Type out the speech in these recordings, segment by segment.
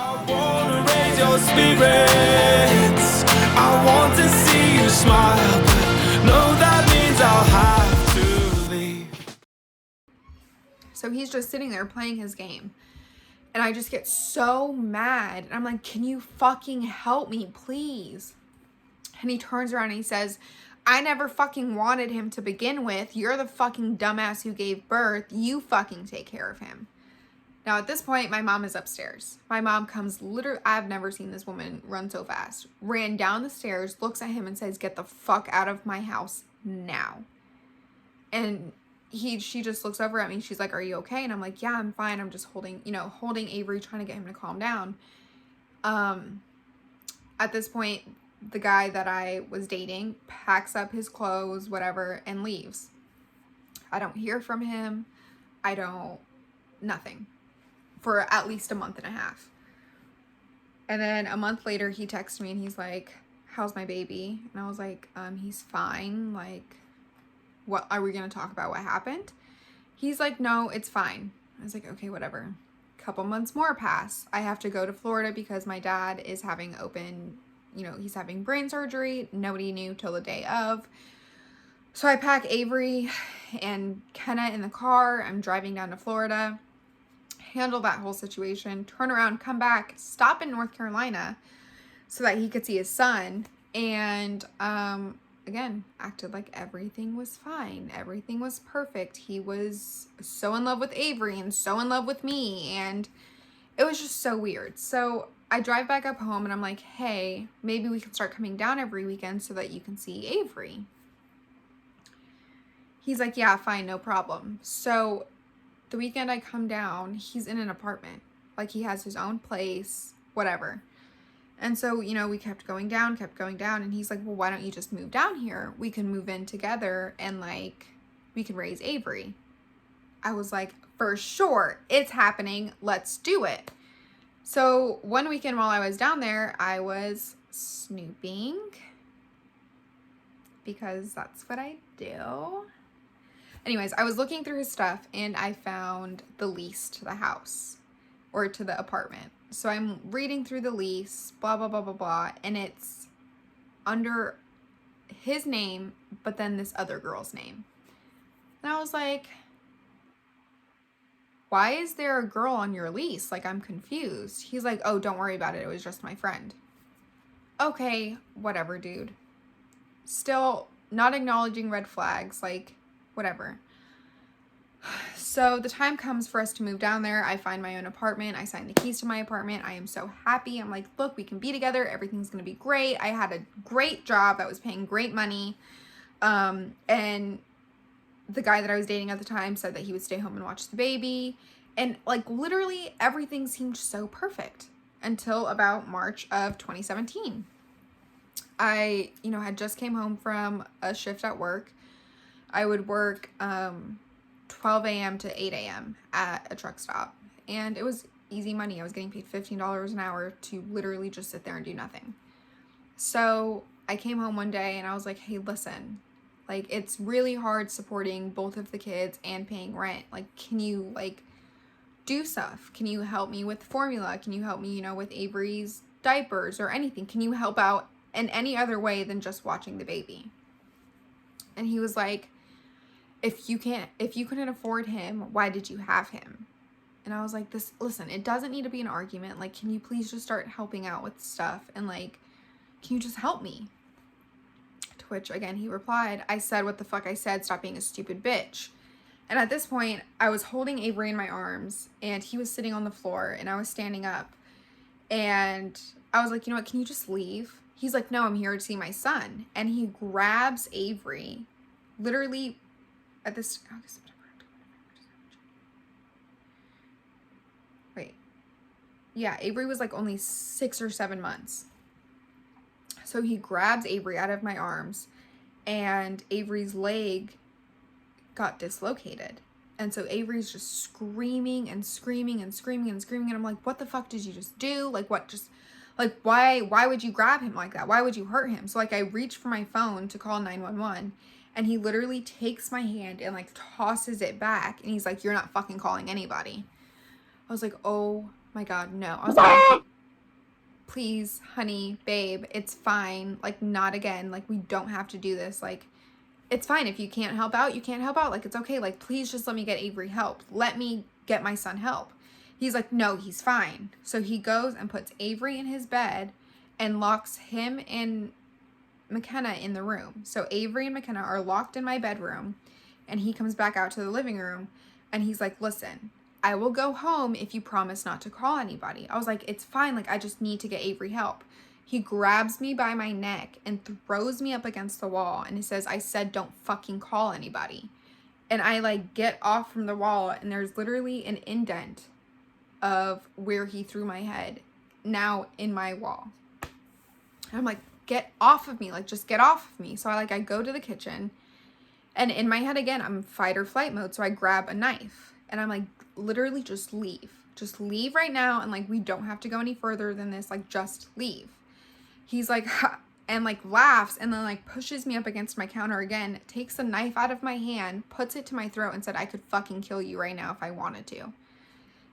I wanna raise your spirits. I want to see you smile, but no, that means I'll have to leave. So he's just sitting there playing his game. And I just get so mad. And I'm like, can you fucking help me, please? And he turns around and he says, I never fucking wanted him to begin with. You're the fucking dumbass who gave birth. You fucking take care of him. Now, at this point, my mom is upstairs. My mom comes literally, I've never seen this woman run so fast. Ran down the stairs, looks at him and says, get the fuck out of my house now. And she just looks over at me. She's like, are you okay? And I'm like, yeah, I'm fine. I'm just holding Avery, trying to get him to calm down. At this point, the guy that I was dating packs up his clothes, whatever, and leaves. I don't hear from him. Nothing. For at least a month and a half. And then a month later, he texted me and he's like, how's my baby? And I was like, he's fine. Like, what are we going to talk about? What happened? He's like, no, it's fine. I was like, okay, whatever. Couple months more pass. I have to go to Florida because my dad is having he's having brain surgery. Nobody knew till the day of. So I pack Avery and Kenna in the car. I'm driving down to Florida. Handle that whole situation, turn around, come back, stop in North Carolina so that he could see his son, and again, acted like everything was fine. Everything was perfect. He was so in love with Avery and so in love with me, and it was just so weird. So I drive back up home and I'm like, hey, maybe we can start coming down every weekend so that you can see Avery. He's like, yeah, fine, no problem. So the weekend I come down, he's in an apartment. Like, he has his own place, whatever. And so, we kept going down. And he's like, well, why don't you just move down here? We can move in together and, like, we can raise Avery. I was like, for sure, it's happening. Let's do it. So one weekend while I was down there, I was snooping. Because that's what I do. Anyways, I was looking through his stuff and I found the lease to the house or to the apartment. So I'm reading through the lease, blah, blah, blah, blah, blah. And it's under his name, but then this other girl's name. And I was like, why is there a girl on your lease? Like, I'm confused. He's like, oh, don't worry about it. It was just my friend. Okay, whatever, dude. Still not acknowledging red flags. Like, whatever. So the time comes for us to move down there. I find my own apartment. I sign the keys to my apartment. I am so happy. I'm like, look, we can be together. Everything's going to be great. I had a great job that was paying great money. And the guy that I was dating at the time said that he would stay home and watch the baby. And like, literally everything seemed so perfect until about March of 2017. I, had just came home from a shift at work. I would work 12 a.m. to 8 a.m. at a truck stop. And it was easy money. I was getting paid $15 an hour to literally just sit there and do nothing. So I came home one day and I was like, hey, listen, like, it's really hard supporting both of the kids and paying rent. Like, can you, like, do stuff? Can you help me with formula? Can you help me, with Avery's diapers or anything? Can you help out in any other way than just watching the baby? And he was like, if you couldn't afford him, why did you have him? And I was like, listen, it doesn't need to be an argument. Like, can you please just start helping out with stuff? And like, can you just help me? To which, again, he replied, I said what the fuck I said, stop being a stupid bitch. And at this point, I was holding Avery in my arms and he was sitting on the floor and I was standing up. And I was like, you know what, can you just leave? He's like, no, I'm here to see my son. And he grabs Avery, literally at this, August, September, wait. Yeah, Avery was like only 6 or 7 months. So he grabs Avery out of my arms and Avery's leg got dislocated. And so Avery's just screaming and screaming and screaming and screaming. And I'm like, what the fuck did you just do? Like, what just, like, why would you grab him like that? Why would you hurt him? So like, I reach for my phone to call 911 and he literally takes my hand and like tosses it back. And he's like, you're not fucking calling anybody. I was like, oh my God, no. I was like, please, honey, babe, it's fine. Like, not again. Like, we don't have to do this. Like, it's fine. If you can't help out, you can't help out. Like, it's okay. Like, please just let me get Avery help. Let me get my son help. He's like, no, he's fine. So he goes and puts Avery in his bed and locks him and McKenna in the room. So Avery and McKenna are locked in my bedroom, and he comes back out to the living room and he's like, listen, I will go home if you promise not to call anybody. I was like, it's fine. Like, I just need to get Avery help. He grabs me by my neck and throws me up against the wall. And he says, I said, don't fucking call anybody. And I like get off from the wall, and there's literally an indent of where he threw my head now in my wall. And I'm like, get off of me. Like, just get off of me. So I go to the kitchen, and in my head again, I'm fight or flight mode. So I grab a knife and I'm like, literally just leave right now. And like, we don't have to go any further than this. Like, just leave. He's like, ha, and like laughs, and then like pushes me up against my counter again, takes the knife out of my hand, puts it to my throat, and said, I could fucking kill you right now if I wanted to.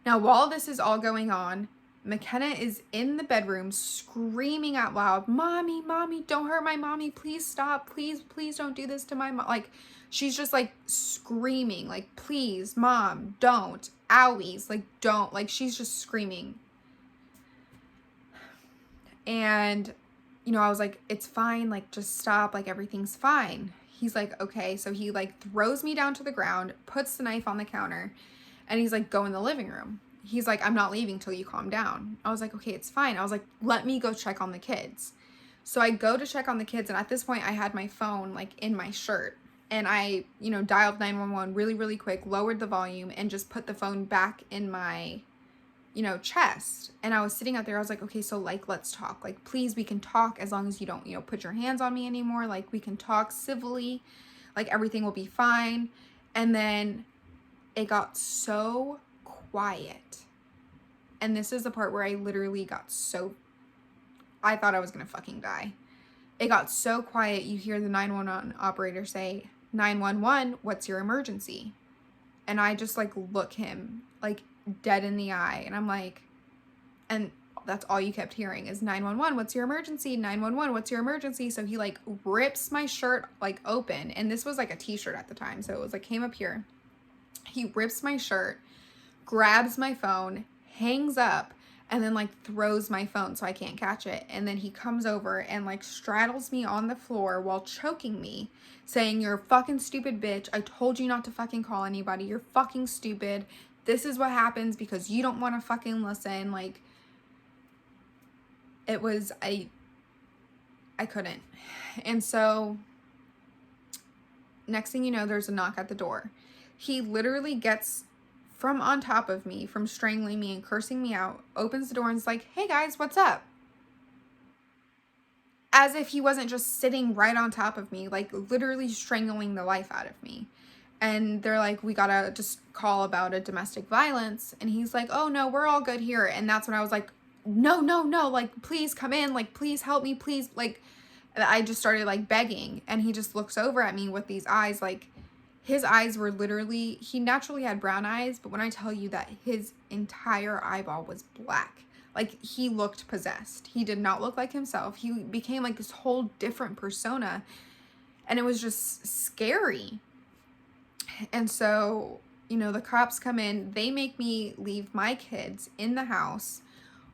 Now, while this is all going on, McKenna is in the bedroom screaming out loud, mommy, don't hurt my mommy. Please stop. Please don't do this to my mom. Like, she's just like screaming, like, please, mom, don't. Owies, like, don't. Like, she's just screaming. And, you know, I was like, it's fine. Like, just stop. Like, everything's fine. He's like, okay. So he like throws me down to the ground, puts the knife on the counter, and he's like, go in the living room. He's like, I'm not leaving till you calm down. I was like, okay, it's fine. I was like, let me go check on the kids. So I go to check on the kids. And at this point I had my phone like in my shirt, and I, you know, dialed 911 really, really quick, lowered the volume, and just put the phone back in my, you know, chest. And I was sitting out there. I was like, okay, so like, let's talk. Like, please, we can talk as long as you don't, you know, put your hands on me anymore. Like, we can talk civilly. Like, everything will be fine. And then it got so quiet. And this is the part where I literally got so, I thought I was gonna fucking die. It got so quiet. You hear the 911 operator say, 911, what's your emergency? And I just like look him like dead in the eye, and I'm like, and that's all you kept hearing is 911, what's your emergency? 911, what's your emergency? So he like rips my shirt like open, and this was like a t-shirt at the time, so it was like came up here. He rips my shirt, grabs my phone, hangs up, and then like throws my phone so I can't catch it. And then he comes over and like straddles me on the floor while choking me, saying, you're a fucking stupid bitch. I told you not to fucking call anybody. You're fucking stupid. This is what happens because you don't want to fucking listen. Like, it was, I couldn't. And so next thing you know, there's a knock at the door. He literally gets from on top of me, from strangling me and cursing me out, opens the door and is like, hey guys, what's up? As if he wasn't just sitting right on top of me, like literally strangling the life out of me. And they're like, we gotta just call about a domestic violence. And he's like, oh no, we're all good here. And that's when I was like, no, like, please come in, like, please help me, please. Like, I just started like begging, and he just looks over at me with these eyes, like, his eyes were literally, he naturally had brown eyes, but when I tell you that his entire eyeball was black, like, he looked possessed. He did not look like himself. He became like this whole different persona, and it was just scary. And so, you know, the cops come in, they make me leave my kids in the house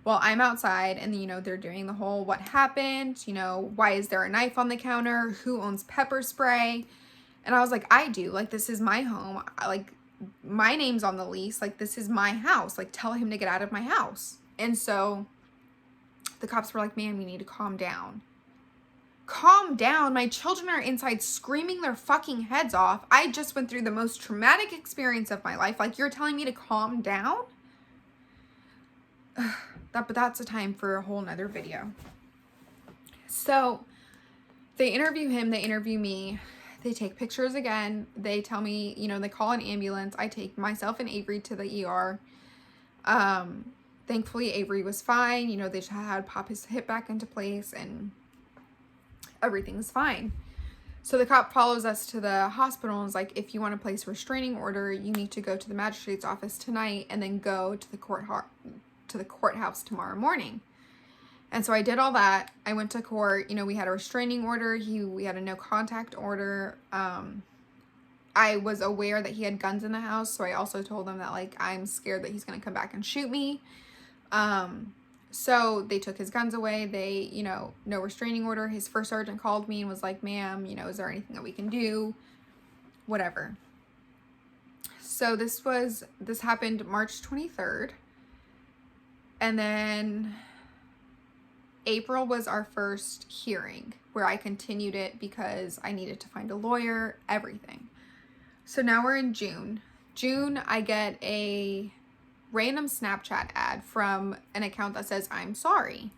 while I'm outside, and, you know, they're doing the whole, what happened? You know, why is there a knife on the counter? Who owns pepper spray? And I was like, I do. Like, this is my home. Like, my name's on the lease. Like, this is my house. Like, tell him to get out of my house. And so the cops were like, man, we need to calm down. Calm down. My children are inside screaming their fucking heads off. I just went through the most traumatic experience of my life. Like, you're telling me to calm down? But that's a time for a whole nother video. So they interview him. They interview me. They take pictures again. They tell me, you know, they call an ambulance. I take myself and Avery to the ER. Thankfully, Avery was fine. You know, they just had to pop his hip back into place, and everything's fine. So the cop follows us to the hospital and is like, if you want to place a restraining order, you need to go to the magistrate's office tonight and then go to the to the courthouse tomorrow morning. And so I did all that. I went to court. You know, we had a restraining order. We had a no contact order. I was aware that he had guns in the house. So I also told him that, like, I'm scared that he's going to come back and shoot me. So they took his guns away. They, you know, no restraining order. His first sergeant called me and was like, ma'am, you know, is there anything that we can do? Whatever. So this happened March 23rd. And then April was our first hearing where I continued it because I needed to find a lawyer, everything. So now we're in June. June, I get a random Snapchat ad from an account that says, I'm sorry.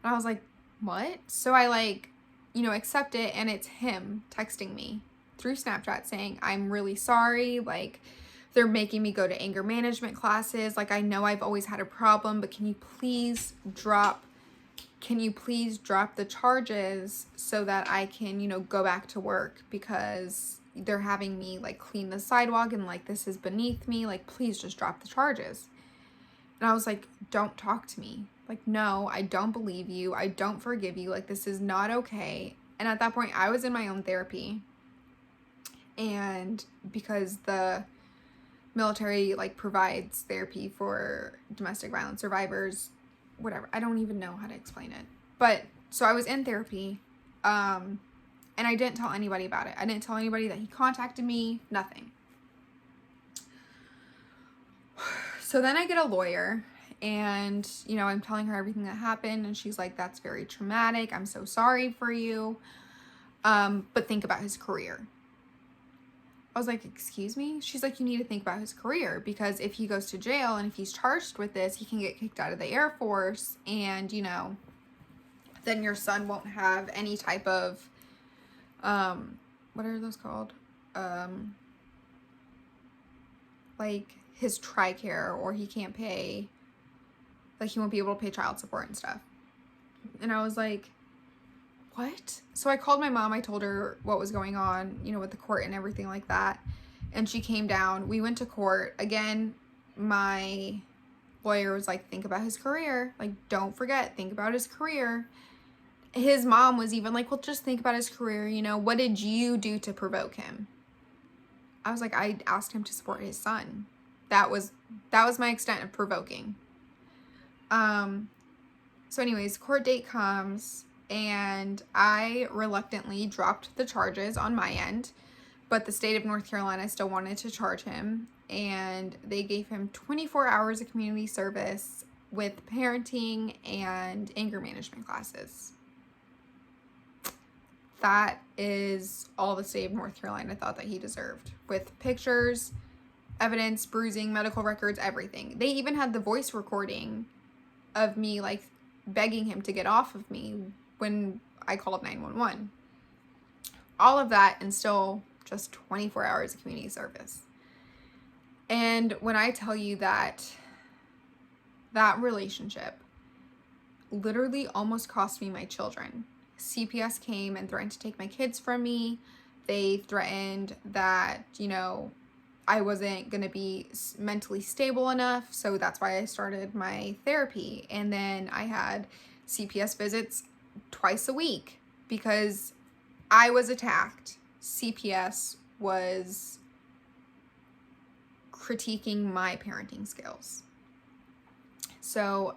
And I was like, what? So I, like, you know, accept it, and it's him texting me through Snapchat saying, I'm really sorry. Like, they're making me go to anger management classes. Like, I know I've always had a problem, but can you please drop the charges so that I can, you know, go back to work, because they're having me, like, clean the sidewalk and, like, this is beneath me. Like, please just drop the charges. And I was like, don't talk to me. Like, no, I don't believe you. I don't forgive you. Like, this is not okay. And at that point, I was in my own therapy. And because the military, like, provides therapy for domestic violence survivors, whatever. I don't even know how to explain it. But so I was in therapy, and I didn't tell anybody about it. I didn't tell anybody that he contacted me, nothing. So then I get a lawyer, and, you know, I'm telling her everything that happened, and she's like, that's very traumatic. I'm so sorry for you. But think about his career. I was like, excuse me? She's like, you need to think about his career, because if he goes to jail and if he's charged with this, he can get kicked out of the Air Force, and, you know, then your son won't have any type of, what are those called? Like, his TRICARE, or he can't pay, like, he won't be able to pay child support and stuff. And I was like, what? So I called my mom. I told her what was going on, you know, with the court and everything like that. And she came down. We went to court. Again, my lawyer was like, think about his career. Like, don't forget, think about his career. His mom was even like, well, just think about his career. You know, what did you do to provoke him? I was like, I asked him to support his son. That was my extent of provoking. So anyways, court date comes, and I reluctantly dropped the charges on my end, but the state of North Carolina still wanted to charge him, and they gave him 24 hours of community service with parenting and anger management classes. That is all the state of North Carolina thought that he deserved, with pictures, evidence, bruising, medical records, everything. They even had the voice recording of me, like, begging him to get off of me when I called 911. All of that, and still just 24 hours of community service. And when I tell you that relationship literally almost cost me my children. CPS came and threatened to take my kids from me. They threatened that, you know, I wasn't going to be mentally stable enough. So that's why I started my therapy. And then I had CPS visits twice a week because I was attacked. CPS was critiquing my parenting skills. So,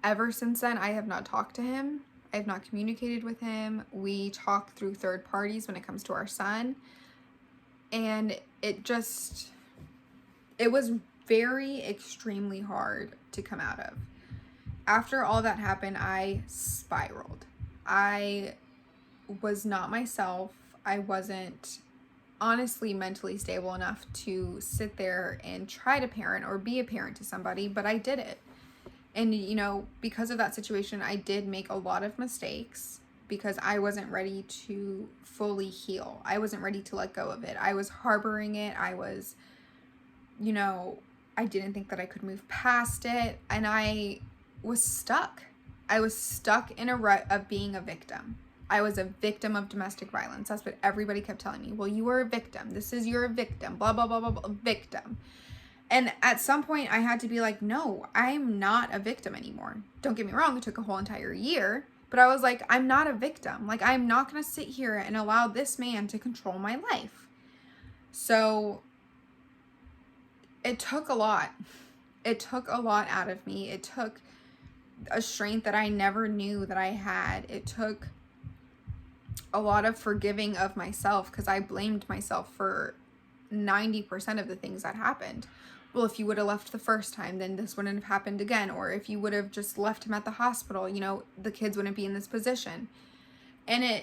ever since then, I have not talked to him. I have not communicated with him. We talk through third parties when it comes to our son. And it was very extremely hard to come out of. After all that happened, I spiraled. I was not myself. I wasn't honestly mentally stable enough to sit there and try to parent or be a parent to somebody, but I did it. And, you know, because of that situation, I did make a lot of mistakes because I wasn't ready to fully heal. I wasn't ready to let go of it. I was harboring it. I was, you know, I didn't think that I could move past it. And I was stuck. I was stuck in a rut of being a victim. I was a victim of domestic violence. That's what everybody kept telling me. Well, you were a victim. You're a victim. Blah, blah, blah, blah, blah, victim. And at some point I had to be like, no, I'm not a victim anymore. Don't get me wrong, it took a whole entire year, but I was like, I'm not a victim. Like, I'm not going to sit here and allow this man to control my life. So it took a lot. It took a lot out of me. It took a strength that I never knew that I had. It took a lot of forgiving of myself, because I blamed myself for 90% of the things that happened. Well, if you would have left the first time, then this wouldn't have happened again. Or if you would have just left him at the hospital, you know, the kids wouldn't be in this position. And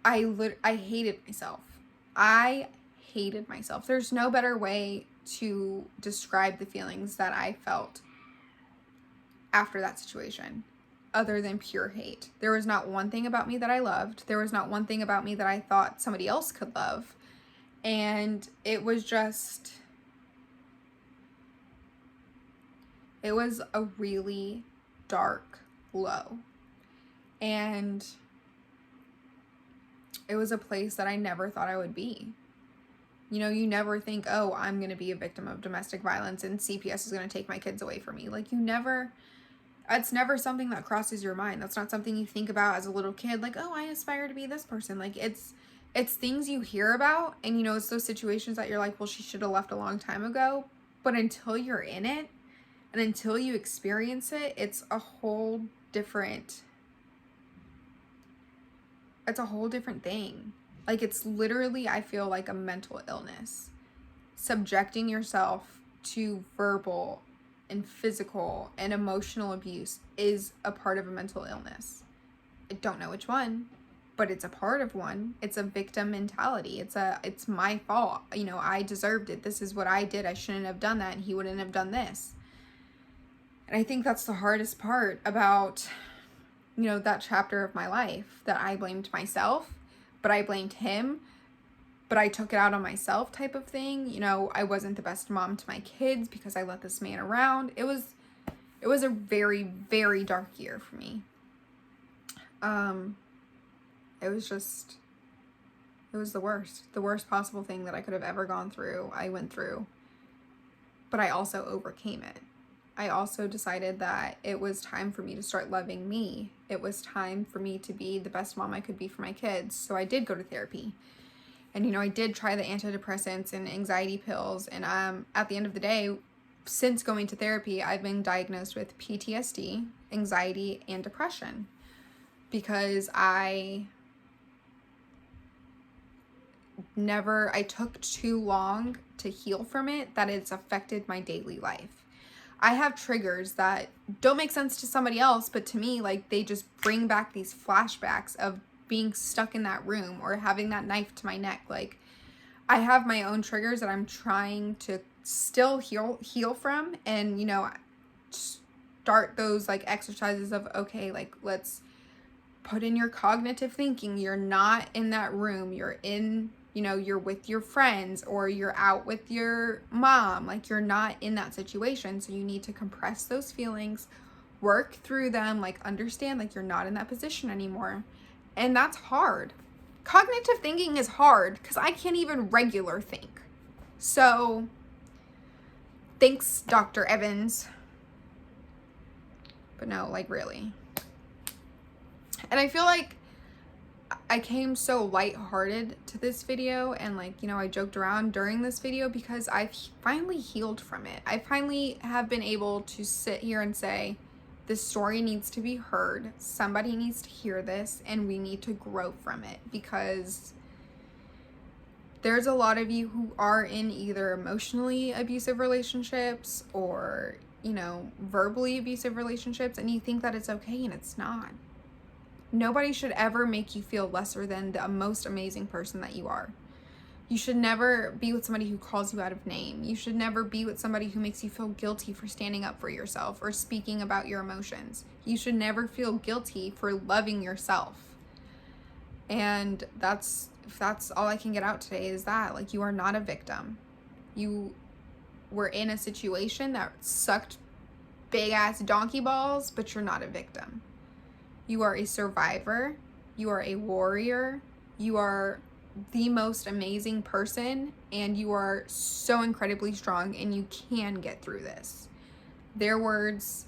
I hated myself. I hated myself. There's no better way to describe the feelings that I felt after that situation other than pure hate. There was not one thing about me that I loved. There was not one thing about me that I thought somebody else could love. And it was just, it was a really dark low. And it was a place that I never thought I would be. You know, you never think, oh, I'm going to be a victim of domestic violence and CPS is going to take my kids away from me. Like, it's never something that crosses your mind. That's not something you think about as a little kid. Like, oh, I aspire to be this person. Like, it's things you hear about, and, you know, it's those situations that you're like, well, she should have left a long time ago. But until you're in it and until you experience it, it's a whole different thing. Like, it's literally, I feel like, a mental illness. Subjecting yourself to verbal and physical and emotional abuse is a part of a mental illness. I don't know which one, but it's a part of one. It's a victim mentality. It's my fault. You know, I deserved it. This is what I did. I shouldn't have done that, and he wouldn't have done this. And I think that's the hardest part about, you know, that chapter of my life, that I blamed myself, but I blamed him, but I took it out on myself type of thing. You know, I wasn't the best mom to my kids because I let this man around. It was a very, very dark year for me. It was the worst possible thing that I could have ever gone through. I went through, but I also overcame it. I also decided that it was time for me to start loving me. It was time for me to be the best mom I could be for my kids. So I did go to therapy. And, you know, I did try the antidepressants and anxiety pills. And at the end of the day, since going to therapy, I've been diagnosed with PTSD, anxiety, and depression. Because I took too long to heal from it, that it's affected my daily life. I have triggers that don't make sense to somebody else, but to me, like, they just bring back these flashbacks of being stuck in that room or having that knife to my neck. Like, I have my own triggers that I'm trying to still heal from, and, you know, start those, like, exercises of, okay, like, let's put in your cognitive thinking. You're not in that room. You're in, you know, you're with your friends or you're out with your mom. Like, you're not in that situation. So you need to compress those feelings, work through them, like, understand, like, you're not in that position anymore. And that's hard. Cognitive thinking is hard because I can't even regular think. So thanks, Dr. Evans. But no, like, really. And I feel like I came so lighthearted to this video, and, like, you know, I joked around during this video because I've finally healed from it. I finally have been able to sit here and say, this story needs to be heard. Somebody needs to hear this, and we need to grow from it, because there's a lot of you who are in either emotionally abusive relationships or, you know, verbally abusive relationships, and you think that it's okay, and it's not. Nobody should ever make you feel lesser than the most amazing person that you are. You should never be with somebody who calls you out of name. You should never be with somebody who makes you feel guilty for standing up for yourself or speaking about your emotions. You should never feel guilty for loving yourself. And if that's all I can get out today, is that, like, you are not a victim. You were in a situation that sucked big ass donkey balls, but you're not a victim. You are a survivor. You are a warrior. You are the most amazing person, and you are so incredibly strong, and you can get through this. Their words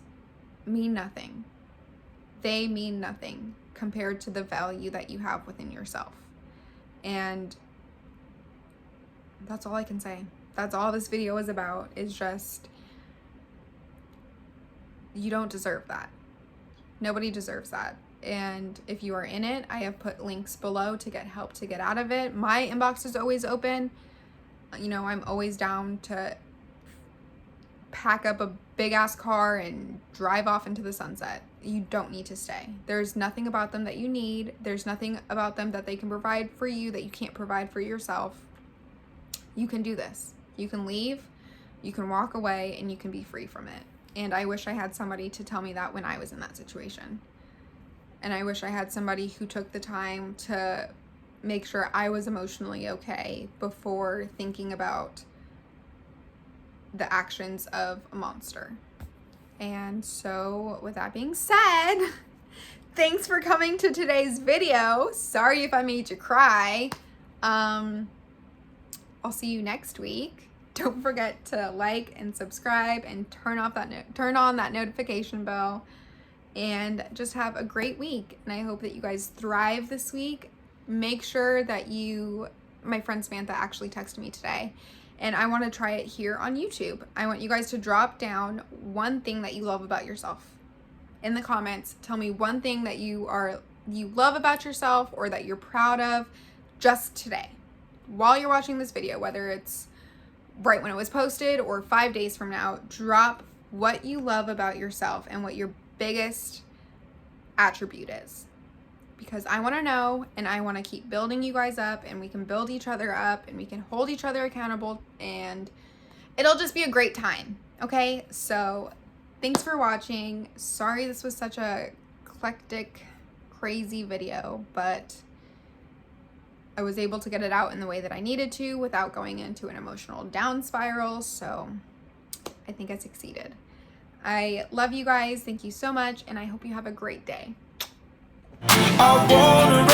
mean nothing. They mean nothing compared to the value that you have within yourself. And that's all I can say. That's all this video is about, is just, you don't deserve that. Nobody deserves that. And if you are in it, I have put links below to get help to get out of it. My inbox is always open. You know, I'm always down to pack up a big ass car and drive off into the sunset. You don't need to stay. There's nothing about them that you need. There's nothing about them that they can provide for you that you can't provide for yourself. You can do this. You can leave, you can walk away, and you can be free from it. And I wish I had somebody to tell me that when I was in that situation. And I wish I had somebody who took the time to make sure I was emotionally okay before thinking about the actions of a monster. And so with that being said, thanks for coming to today's video. Sorry if I made you cry. I'll see you next week. Don't forget to like and subscribe and turn on that notification bell, and just have a great week. And I hope that you guys thrive this week. Make sure that my friend Samantha actually texted me today, and I want to try it here on YouTube. I want you guys to drop down one thing that you love about yourself in the comments. Tell me one thing that you love about yourself, or that you're proud of, just today, while you're watching this video, whether it's right when it was posted or 5 days from now. Drop what you love about yourself and what your biggest attribute is, because I want to know, and I want to keep building you guys up, and we can build each other up, and we can hold each other accountable, and it'll just be a great time. Okay, so thanks for watching. Sorry this was such a eclectic, crazy video, but I was able to get it out in the way that I needed to without going into an emotional down spiral, so I think I succeeded. I love you guys. Thank you so much, and I hope you have a great day. I wanna